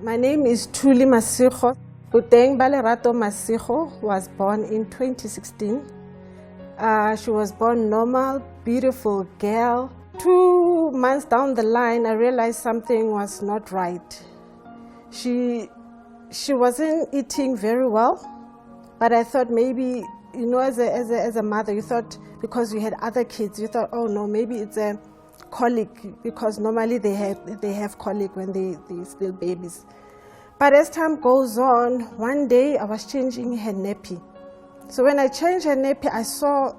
My name is Thuli Masigo. Buteng Balerato Masigo was born in 2016. She was born normal, beautiful girl. 2 months down the line, I realized something was not right. She wasn't eating very well, but I thought maybe, as a mother, you thought because you had other kids, you thought, oh no, maybe it's a colic, because normally they have colic when they're still babies. But as time goes on, one day I was changing her nappy. So when I changed her nappy, I saw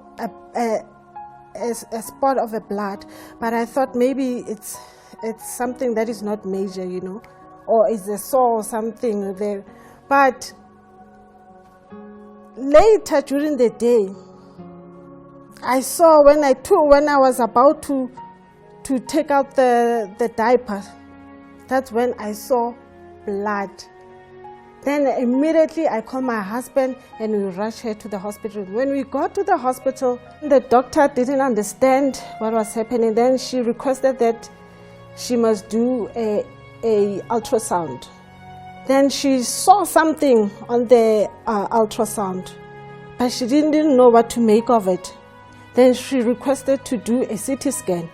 a spot of a blood, but I thought maybe it's something that is not major, or it's a sore or something there. But later during the day, I saw when I was about to take out the diaper, that's when I saw blood. Then immediately I called my husband and we rushed her to the hospital. When we got to the hospital, the doctor didn't understand what was happening. Then she requested that she must do a ultrasound. Then she saw something on the ultrasound, but she didn't know what to make of it. Then she requested to do a CT scan.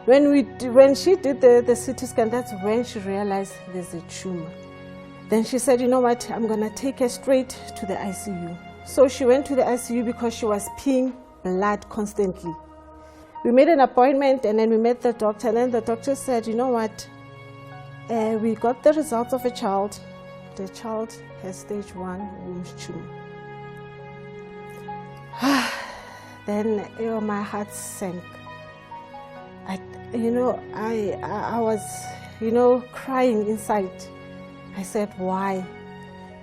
When she did the CT scan, that's when she realized there's a tumor. Then she said, you know what, I'm going to take her straight to the ICU. So she went to the ICU because she was peeing blood constantly. We made an appointment and then we met the doctor, and then the doctor said, you know what, we got the results of a child. The child has stage 1 womb tumor. Then my heart sank. I was, crying inside. I said, why?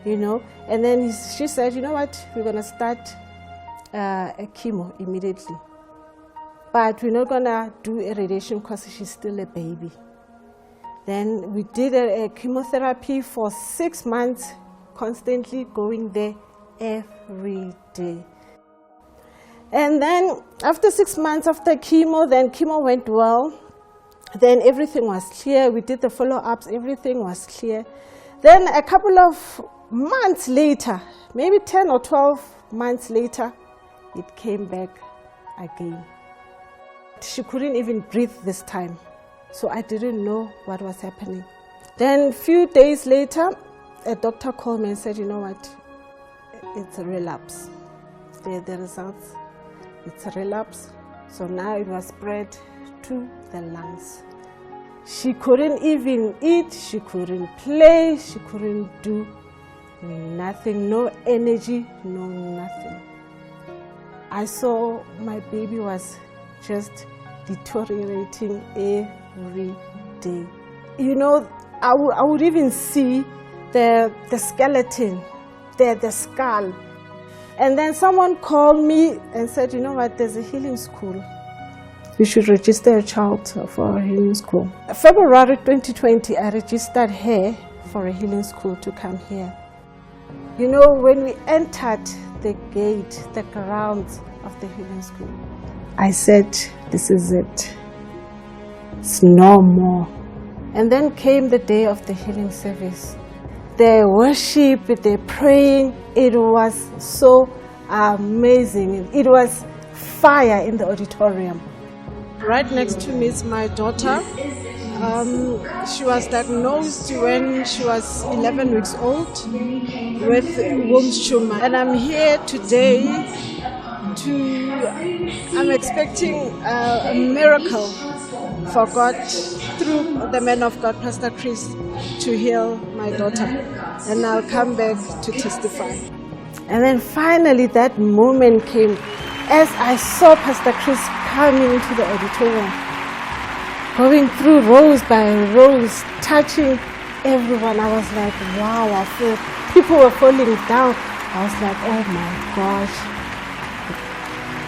And then she said, you know what, we're going to start a chemo immediately. But we're not going to do a radiation because she's still a baby. Then we did a chemotherapy for 6 months, constantly going there every day. And then after 6 months of the chemo, then chemo went well. Then everything was clear. We did the follow-ups, everything was clear. Then a couple of months later, maybe 10 or 12 months later, it came back again. She couldn't even breathe this time, so I didn't know what was happening. Then a few days later, a doctor called me and said, you know what, it's a relapse. The results, it's a relapse. So now it was spread to the lungs. She couldn't even eat, she couldn't play, she couldn't do nothing, no energy, no nothing. I saw my baby was just deteriorating every day. I would even see the skeleton, the skull. And then someone called me and said, you know what, there's a healing school. You should register a child for a healing school. February 2020, I registered her for a healing school to come here. When we entered the gate, the grounds of the healing school, I said, this is it. It's no more. And then came the day of the healing service. The worship, the praying, it was so amazing. It was fire in the auditorium. Right next to me is my daughter. She was diagnosed when she was 11 weeks old with womb tumor. And I'm here today I'm expecting a miracle for God through the man of God, Pastor Chris, to heal my daughter. And I'll come back to testify. And then finally that moment came as I saw Pastor Chris coming into the auditorium, going through rows by rows, touching everyone. I was like, wow, I feel people were falling down. I was like, oh my gosh.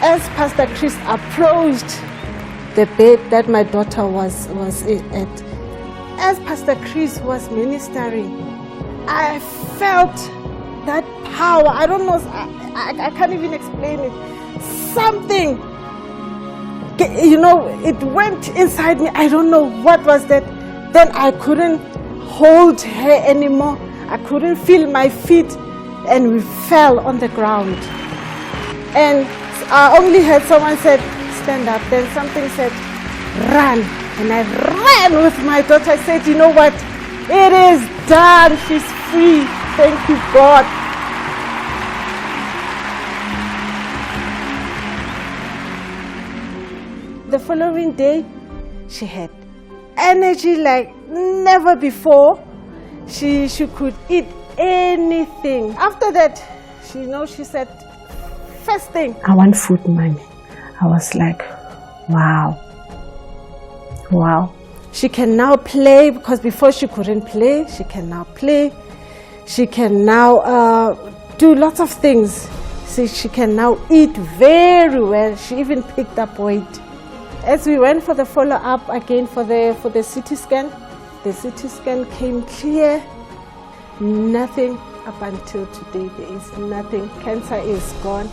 As Pastor Chris approached the bed that my daughter was at, as Pastor Chris was ministering, I felt that power. I don't know, I can't even explain it. Something, it went inside me. I don't know what was that. Then I couldn't hold her anymore. I couldn't feel my feet, and we fell on the ground. And I only heard someone said, stand up. Then something said, run. And I ran with my daughter. I said, you know what? It is done. She's free. Thank you, God. The following day, she had energy like never before. She could eat anything. After that, she said, first thing, I want food, mommy. I was like, wow. She can now play, because before she couldn't play. She can now play. She can now do lots of things. See, she can now eat very well. She even picked up weight. As we went for the follow-up again for the CT scan, the CT scan came clear. Nothing up until today. There is nothing. Cancer is gone.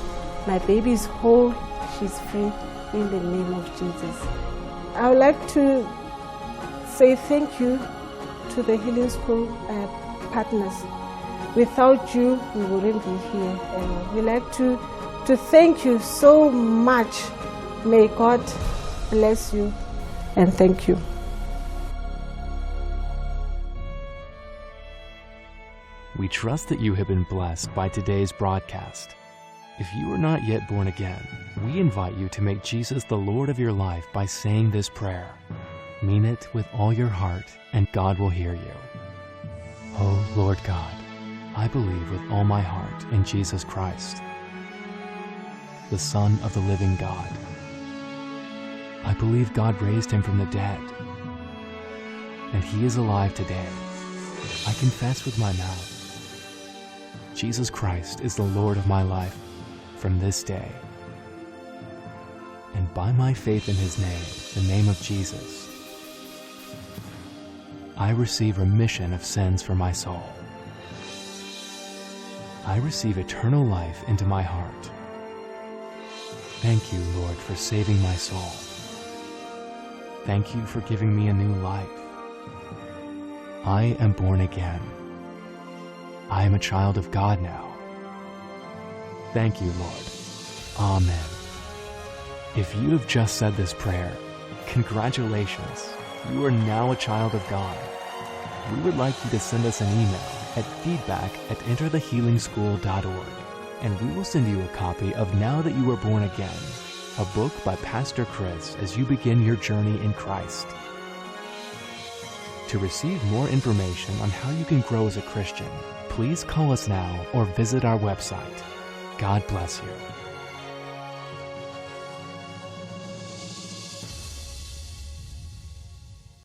My baby is whole. She's free in the name of Jesus. I would like to say thank you to the Healing School partners. Without you, we wouldn't be here. And we'd like to thank you so much. May God bless you, and thank you. We trust that you have been blessed by today's broadcast. If you are not yet born again, we invite you to make Jesus the Lord of your life by saying this prayer. Mean it with all your heart, and God will hear you. Oh, Lord God, I believe with all my heart in Jesus Christ, the Son of the living God. I believe God raised him from the dead, and he is alive today. I confess with my mouth, Jesus Christ is the Lord of my life from this day. And by my faith in his name, the name of Jesus, I receive remission of sins for my soul. I receive eternal life into my heart. Thank you, Lord, for saving my soul. Thank you for giving me a new life. I am born again. I am a child of God now. Thank you, Lord. Amen. If you have just said this prayer, congratulations. You are now a child of God. We would like you to send us an email at feedback@enterthehealingschool.org, and we will send you a copy of Now That You Are Born Again, a book by Pastor Chris as you begin your journey in Christ. To receive more information on how you can grow as a Christian, please call us now or visit our website. God bless you.